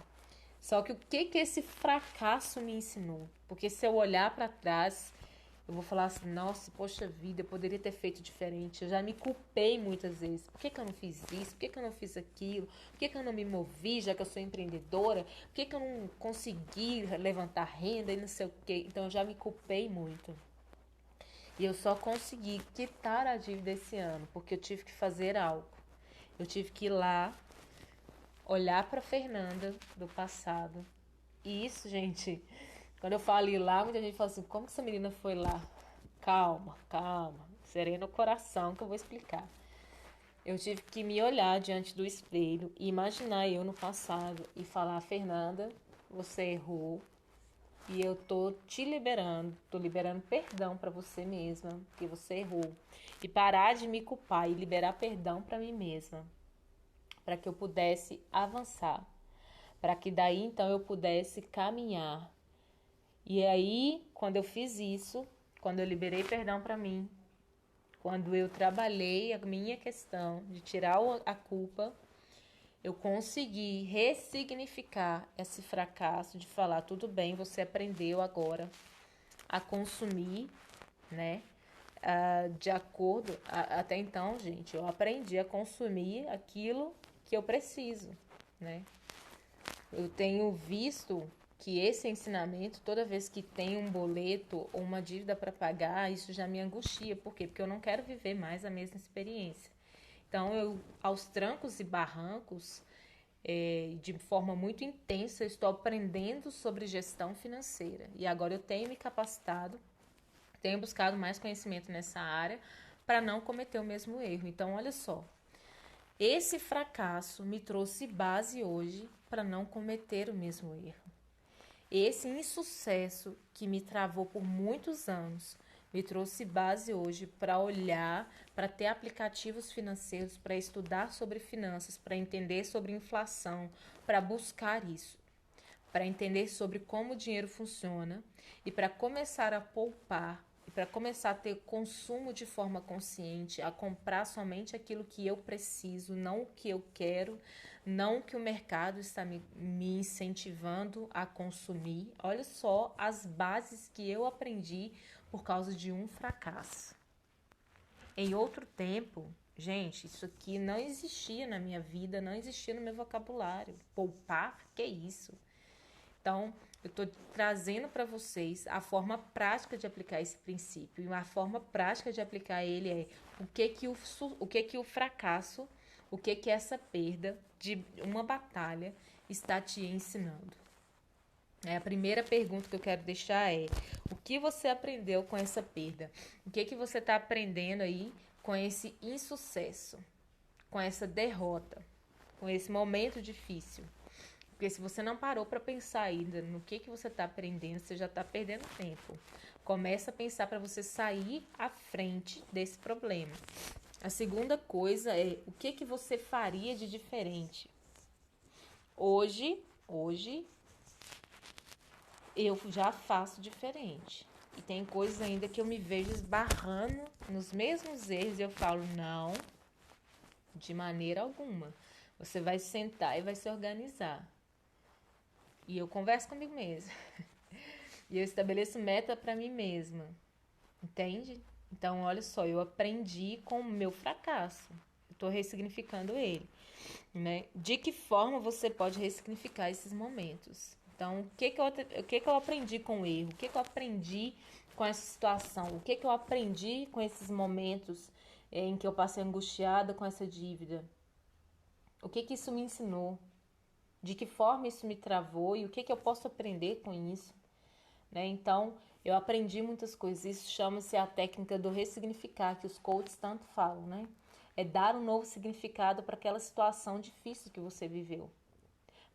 Speaker 1: Só que o que esse fracasso me ensinou? Porque se eu olhar para trás, eu vou falar assim, nossa, poxa vida, eu poderia ter feito diferente. Eu já me culpei muitas vezes. Por que eu não fiz isso? Por que eu não fiz aquilo? Por que eu não me movi, já que eu sou empreendedora? Por que eu não consegui levantar renda e não sei o quê? Então eu já me culpei muito. E eu só consegui quitar a dívida esse ano, porque eu tive que fazer algo. Eu tive que ir lá, olhar para Fernanda do passado. E isso, gente, quando eu falo ir lá, muita gente fala assim, como que essa menina foi lá? Calma, calma, serena o coração que eu vou explicar. Eu tive que me olhar diante do espelho e imaginar eu no passado e falar, Fernanda, você errou, E eu tô te liberando, tô liberando perdão para você mesma, que você errou. E parar de me culpar e liberar perdão para mim mesma, para que eu pudesse avançar, para que daí então eu pudesse caminhar. E aí, quando eu fiz isso, quando eu liberei perdão para mim, quando eu trabalhei a minha questão de tirar a culpa, eu consegui ressignificar esse fracasso de falar, tudo bem, você aprendeu agora a consumir, né? De acordo, até então, gente, eu aprendi a consumir aquilo que eu preciso, né? Eu tenho visto que esse ensinamento, toda vez que tem um boleto ou uma dívida para pagar, isso já me angustia. Por quê? Porque eu não quero viver mais a mesma experiência. Então, eu, aos trancos e barrancos, de forma muito intensa, eu estou aprendendo sobre gestão financeira. E agora eu tenho me capacitado, tenho buscado mais conhecimento nessa área para não cometer o mesmo erro. Então, olha só, esse fracasso me trouxe base hoje para não cometer o mesmo erro. Esse insucesso que me travou por muitos anos me trouxe base hoje para olhar, para ter aplicativos financeiros, para estudar sobre finanças, para entender sobre inflação, para buscar isso, para entender sobre como o dinheiro funciona e para começar a poupar e para começar a ter consumo de forma consciente, a comprar somente aquilo que eu preciso, não o que eu quero, não o que o mercado está me incentivando a consumir. Olha só as bases que eu aprendi por causa de um fracasso. Em outro tempo, gente, isso aqui não existia na minha vida, não existia no meu vocabulário. Poupar, que é isso? Então, eu estou trazendo para vocês a forma prática de aplicar esse princípio. E uma forma prática de aplicar ele é o que que o fracasso, o que que essa perda de uma batalha está te ensinando. A primeira pergunta que eu quero deixar é: o que você aprendeu com essa perda? O que que você está aprendendo aí com esse insucesso, com essa derrota, com esse momento difícil? Porque se você não parou para pensar ainda no que você está aprendendo, você já está perdendo tempo. Começa a pensar para você sair à frente desse problema. A segunda coisa é o que você faria de diferente. Hoje eu já faço diferente. E tem coisas ainda que eu me vejo esbarrando nos mesmos erros e eu falo, não, de maneira alguma. Você vai sentar e vai se organizar. E eu converso comigo mesma. E eu estabeleço meta para mim mesma. Entende? Então, olha só, eu aprendi com o meu fracasso. Eu estou ressignificando ele. Né? De que forma você pode ressignificar esses momentos? Então, o que que eu aprendi com o erro? O que que eu aprendi com essa situação? O que que eu aprendi com esses momentos em que eu passei angustiada com essa dívida? O que que isso me ensinou? De que forma isso me travou e o que que eu posso aprender com isso? Né? Então, eu aprendi muitas coisas. Isso chama-se a técnica do ressignificar, que os coaches tanto falam, né? É dar um novo significado para aquela situação difícil que você viveu,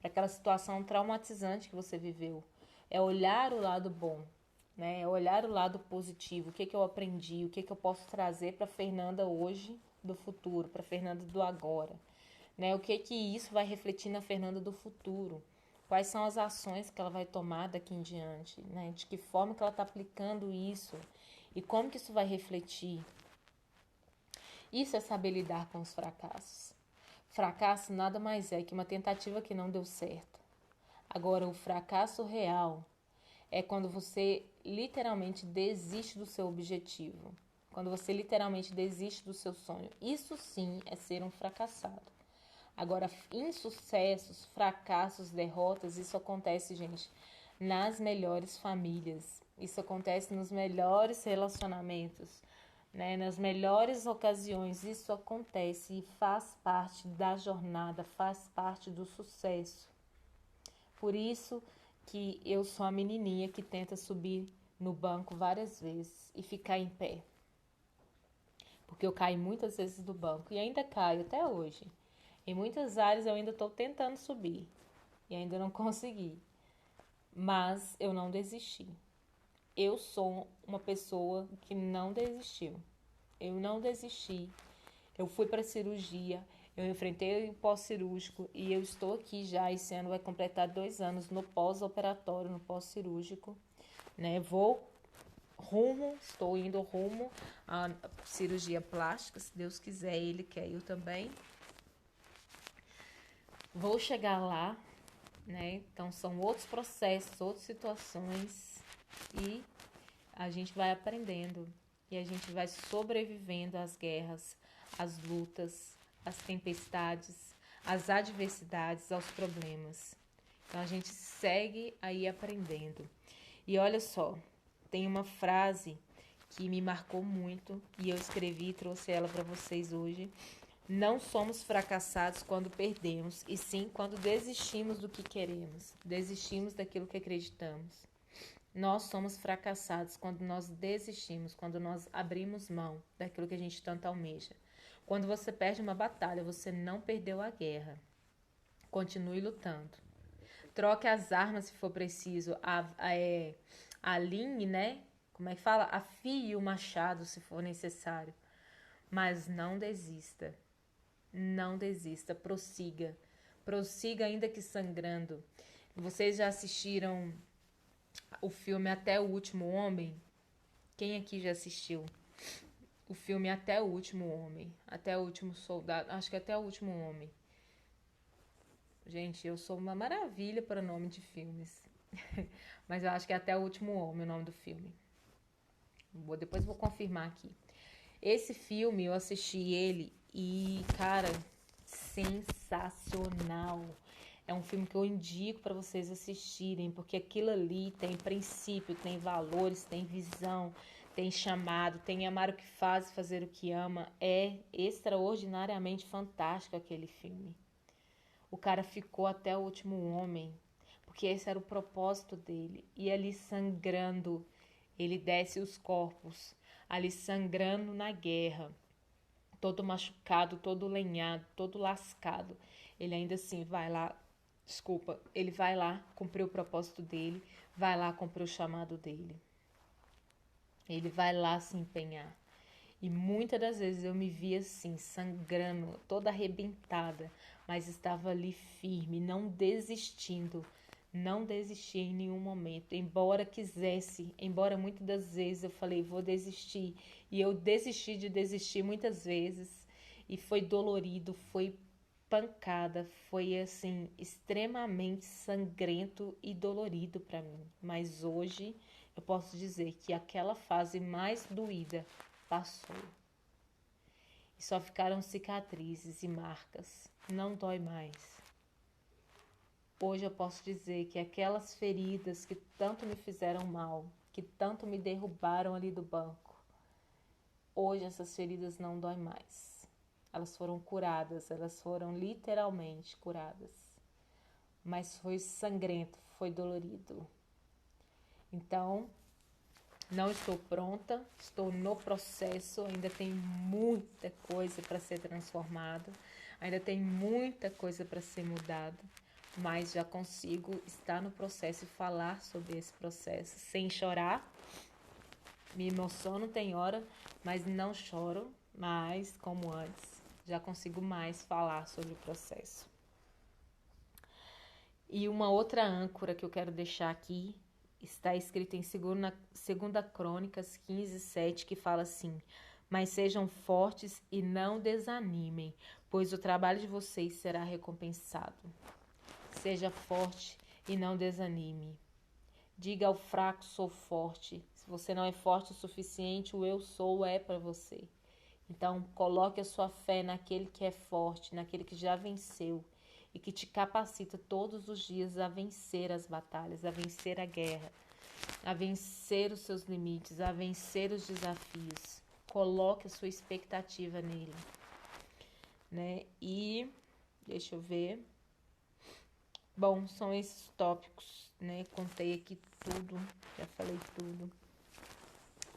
Speaker 1: para aquela situação traumatizante que você viveu. É olhar o lado bom, né? É olhar o lado positivo. O que que eu aprendi? O que que eu posso trazer para a Fernanda hoje do futuro, para a Fernanda do agora? Né? O que que isso vai refletir na Fernanda do futuro? Quais são as ações que ela vai tomar daqui em diante, né? De que forma que ela está aplicando isso e como que isso vai refletir. Isso é saber lidar com os fracassos. Fracasso nada mais é que uma tentativa que não deu certo. Agora, o fracasso real é quando você literalmente desiste do seu objetivo. Quando você literalmente desiste do seu sonho. Isso sim é ser um fracassado. Agora, insucessos, fracassos, derrotas, isso acontece, gente, nas melhores famílias. Isso acontece nos melhores relacionamentos, né? Nas melhores ocasiões. Isso acontece e faz parte da jornada, faz parte do sucesso. Por isso que eu sou a menininha que tenta subir no banco várias vezes e ficar em pé. Porque eu caí muitas vezes do banco e ainda caio até hoje. Em muitas áreas eu ainda estou tentando subir e ainda não consegui. Mas eu não desisti. Eu sou uma pessoa que não desistiu. Eu não desisti. Eu fui para a cirurgia, eu enfrentei o pós-cirúrgico e eu estou aqui já. Esse ano vai completar 2 anos no pós-operatório, no pós-cirúrgico, né? Estou indo rumo à cirurgia plástica, se Deus quiser, Ele quer, eu também. Vou chegar lá, né? Então são outros processos, outras situações e a gente vai aprendendo e a gente vai sobrevivendo às guerras, às lutas, às tempestades, às adversidades, aos problemas. Então a gente segue aí aprendendo. E olha só, tem uma frase que me marcou muito e eu escrevi e trouxe ela para vocês hoje. Não somos fracassados quando perdemos, e sim quando desistimos do que queremos, desistimos daquilo que acreditamos. Nós somos fracassados quando nós desistimos, quando nós abrimos mão daquilo que a gente tanto almeja. Quando você perde uma batalha, você não perdeu a guerra. Continue lutando. Troque as armas se for preciso. Alinhe, né? Como é que fala? Afie o machado se for necessário. Mas não desista. Não desista. Prossiga. Prossiga ainda que sangrando. Vocês já assistiram o filme Até o Último Homem? Quem aqui já assistiu? O filme Até o Último Homem. Até o Último Soldado. Acho que Até o Último Homem. Gente, eu sou uma maravilha para nome de filmes. Mas eu acho que é Até o Último Homem o nome do filme. Depois vou confirmar aqui. Esse filme, eu assisti ele e, cara, sensacional. É um filme que eu indico para vocês assistirem, porque aquilo ali tem princípio, tem valores, tem visão, tem chamado, tem amar o que faz e fazer o que ama. É extraordinariamente fantástico aquele filme. O cara ficou até o último homem, porque esse era o propósito dele. E ali sangrando, ele desce os corpos, ali sangrando na guerra, todo machucado, todo lenhado, todo lascado. Ele ainda assim vai lá, ele vai lá cumprir o propósito dele, vai lá cumprir o chamado dele. Ele vai lá se empenhar. E muitas das vezes eu me via assim, sangrando, toda arrebentada, mas estava ali firme, não desistindo. Não desisti em nenhum momento, embora quisesse, embora muitas das vezes eu falei, vou desistir. E eu desisti de desistir muitas vezes, e foi dolorido, foi pancada, foi assim, extremamente sangrento e dolorido para mim. Mas hoje eu posso dizer que aquela fase mais doída passou. E só ficaram cicatrizes e marcas. Não dói mais. Hoje eu posso dizer que aquelas feridas que tanto me fizeram mal, que tanto me derrubaram ali do banco, hoje essas feridas não doem mais. Elas foram curadas, elas foram literalmente curadas. Mas foi sangrento, foi dolorido. Então, não estou pronta, estou no processo, ainda tem muita coisa para ser transformada, ainda tem muita coisa para ser mudada, mas já consigo estar no processo e falar sobre esse processo sem chorar. Me emociono, tem hora, mas não choro mais como antes. Já consigo mais falar sobre o processo. E uma outra âncora que eu quero deixar aqui está escrito em 2 Crônicas 15:7, que fala assim: mas sejam fortes e não desanimem, pois o trabalho de vocês será recompensado. Seja forte e não desanime. Diga ao fraco, sou forte. Se você não é forte o suficiente, o eu sou é para você. Então, coloque a sua fé naquele que é forte, naquele que já venceu e que te capacita todos os dias a vencer as batalhas, a vencer a guerra, a vencer os seus limites, a vencer os desafios. Coloque a sua expectativa nele, né? E deixa eu ver. Bom, são esses tópicos, né? Contei aqui tudo, já falei tudo.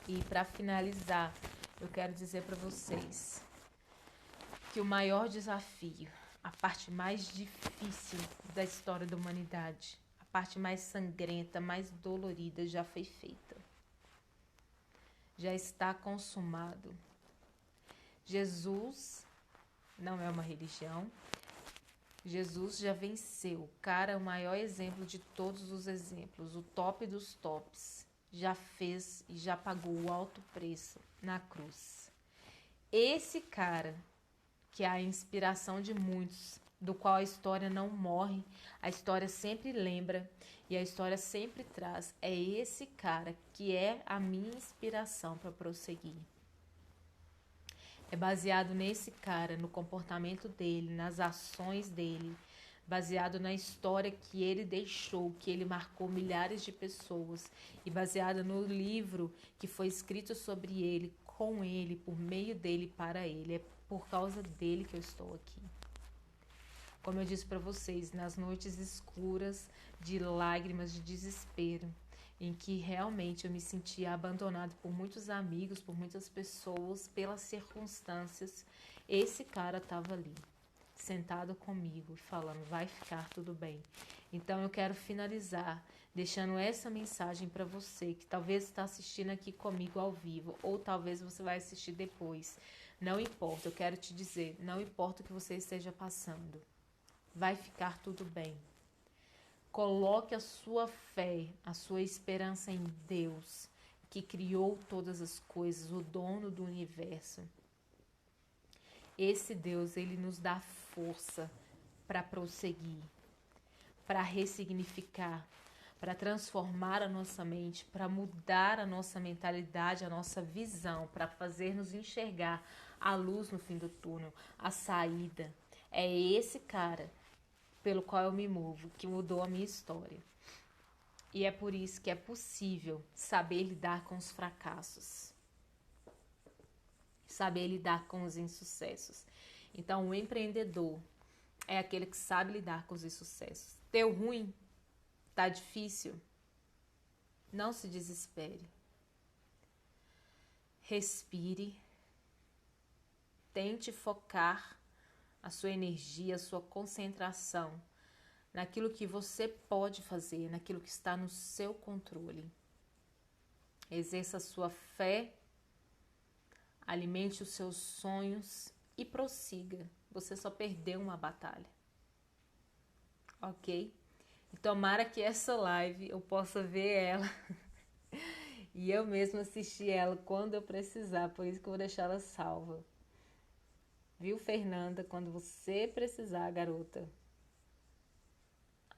Speaker 1: E para finalizar, eu quero dizer para vocês que o maior desafio, a parte mais difícil da história da humanidade, a parte mais sangrenta, mais dolorida já foi feita. Já está consumado. Jesus não é uma religião. Jesus já venceu. Cara, o maior exemplo de todos os exemplos, o top dos tops, já fez e já pagou o alto preço na cruz. Esse cara, que é a inspiração de muitos, do qual a história não morre, a história sempre lembra e a história sempre traz, é esse cara que é a minha inspiração para prosseguir. É baseado nesse cara, no comportamento dele, nas ações dele, baseado na história que ele deixou, que ele marcou milhares de pessoas, e baseado no livro que foi escrito sobre ele, com ele, por meio dele, para ele. É por causa dele que eu estou aqui. Como eu disse para vocês, nas noites escuras de lágrimas, de desespero, em que realmente eu me sentia abandonado por muitos amigos, por muitas pessoas, pelas circunstâncias, esse cara estava ali, sentado comigo, falando, vai ficar tudo bem. Então eu quero finalizar deixando essa mensagem para você, que talvez está assistindo aqui comigo ao vivo, ou talvez você vai assistir depois. Não importa, eu quero te dizer, não importa o que você esteja passando, vai ficar tudo bem. Coloque a sua fé, a sua esperança em Deus, que criou todas as coisas, o dono do universo. Esse Deus, ele nos dá força para prosseguir, para ressignificar, para transformar a nossa mente, para mudar a nossa mentalidade, a nossa visão, para fazer-nos enxergar a luz no fim do túnel, a saída. É esse cara pelo qual eu me movo, que mudou a minha história. E é por isso que é possível saber lidar com os fracassos, saber lidar com os insucessos. Então, o empreendedor é aquele que sabe lidar com os insucessos. Deu ruim? Tá difícil? Não se desespere. Respire. Tente focar a sua energia, a sua concentração naquilo que você pode fazer, naquilo que está no seu controle. Exerça a sua fé, alimente os seus sonhos e prossiga. Você só perdeu uma batalha. Ok? E tomara que essa live eu possa ver ela e eu mesma assistir ela quando eu precisar, por isso que eu vou deixar ela salva. Viu, Fernanda? Quando você precisar, garota,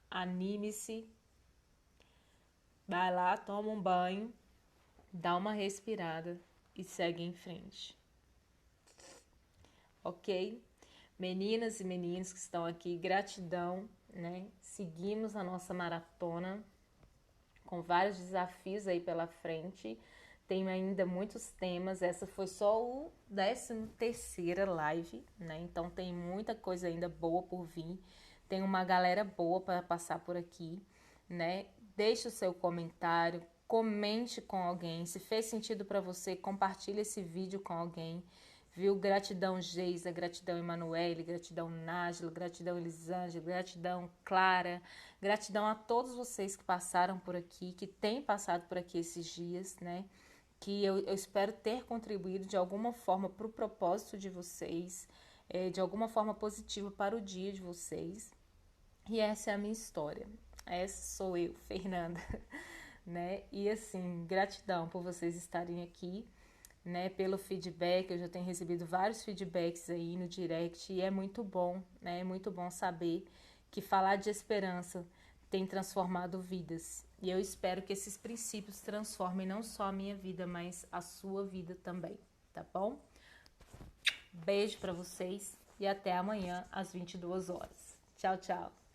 Speaker 1: anime-se, vai lá, toma um banho, dá uma respirada e segue em frente. Ok? Meninas e meninos que estão aqui, gratidão, né? seguimos a nossa maratona com vários desafios aí pela frente. Tem ainda muitos temas. Essa foi só o 13ª live, né? Então tem muita coisa ainda boa por vir. Tem uma galera boa para passar por aqui, né? Deixe o seu comentário, comente com alguém. Se fez sentido para você, compartilhe esse vídeo com alguém. Viu? Gratidão Geisa, gratidão Emanuele, gratidão Nájila, gratidão Elisângela, gratidão Clara, gratidão a todos vocês que passaram por aqui, que têm passado por aqui esses dias, né? Que eu espero ter contribuído de alguma forma para o propósito de vocês, de alguma forma positiva para o dia de vocês. E essa é a minha história. Essa sou eu, Fernanda, né? E assim, gratidão por vocês estarem aqui, né? Pelo feedback, eu já tenho recebido vários feedbacks aí no direct e é muito bom, né? É muito bom saber que falar de esperança tem transformado vidas. E eu espero que esses princípios transformem não só a minha vida, mas a sua vida também, tá bom? Beijo para vocês e até amanhã às 22 horas. Tchau, tchau.